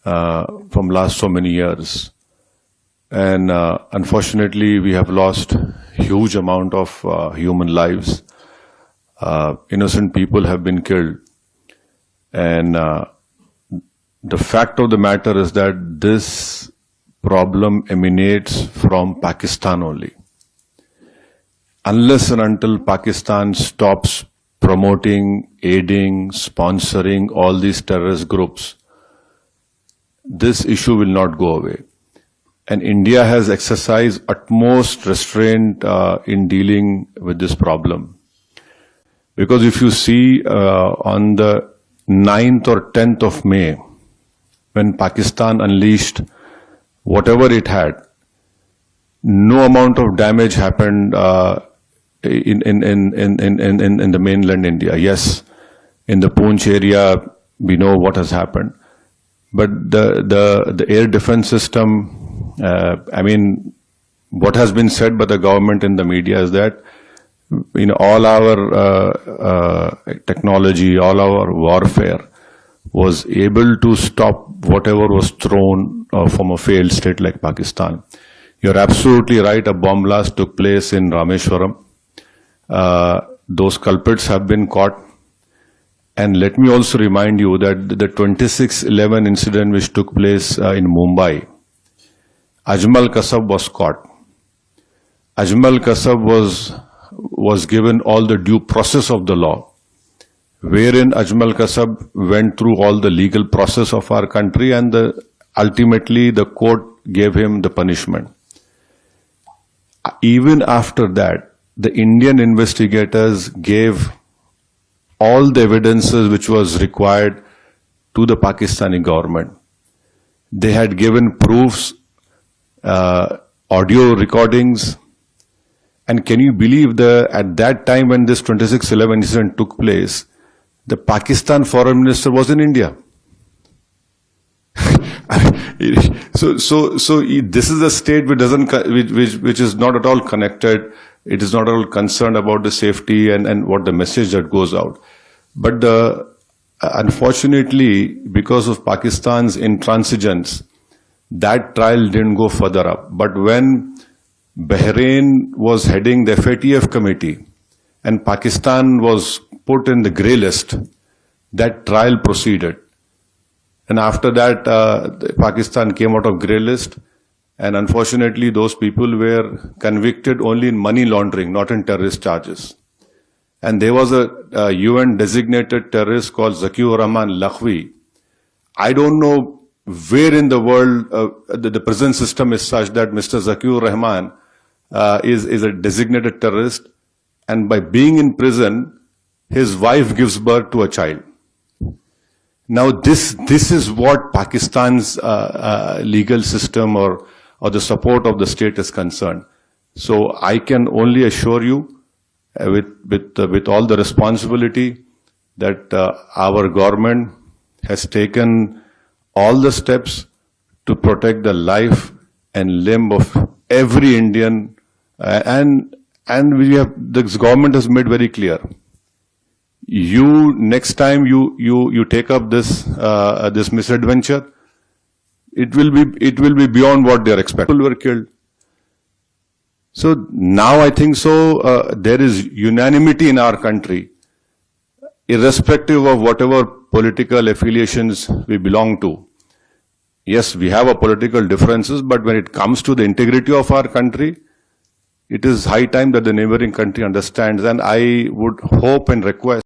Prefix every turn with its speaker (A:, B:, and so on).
A: from last so many years. And unfortunately, we have lost huge amount of human lives. Innocent people have been killed. And the fact of the matter is that this problem emanates from Pakistan only. Unless and until Pakistan stops promoting, aiding, sponsoring all these terrorist groups, this issue will not go away. And India has exercised utmost restraint in dealing with this problem. Because if you see on the 9th or 10th of May, when Pakistan unleashed whatever it had, no amount of damage happened in the mainland India. Yes, in the Poonch area, we know what has happened. But the air defense system, I mean, what has been said by the government in the media is that, you know, all our technology, all our warfare was able to stop whatever was thrown from a failed state like Pakistan. You're absolutely right. A bomb blast took place in Rameshwaram. Those culprits have been caught. And let me also remind you that the 26/11 incident which took place in Mumbai, Ajmal Kasab was caught. Ajmal Kasab was given all the due process of the law, wherein Ajmal Kasab went through all the legal process of our country, and ultimately the court gave him the punishment. Even after that, the Indian investigators gave all the evidences which was required to the Pakistani government. They had given proofs, audio recordings, and can you believe at that time when this 26/11 incident took place, the Pakistan foreign minister was in India. So this is a state which is not at all connected. It is not at all concerned about the safety and what the message that goes out. But unfortunately, because of Pakistan's intransigence, that trial didn't go further up. But when Bahrain was heading the FATF committee and Pakistan was put in the grey list, that trial proceeded. And after that, Pakistan came out of grey list, and unfortunately those people were convicted only in money laundering, not in terrorist charges. And there was a UN designated terrorist called Zakiur Rahman Lakhvi. I don't know where in the world the prison system is such that Mr. Zakiur Rahman is a designated terrorist, and by being in prison, his wife gives birth to a child. Now this is what Pakistan's legal system or the support of the state is concerned. So I can only assure you, with all the responsibility, that our government has taken all the steps to protect the life and limb of every Indian, and this government has made very clear. Next time you take up this misadventure, it will be beyond what they are expecting. People were killed. So now I think there is unanimity in our country, irrespective of whatever political affiliations we belong to. Yes, we have our political differences, but when it comes to the integrity of our country, it is high time that the neighboring country understands. And I would hope and request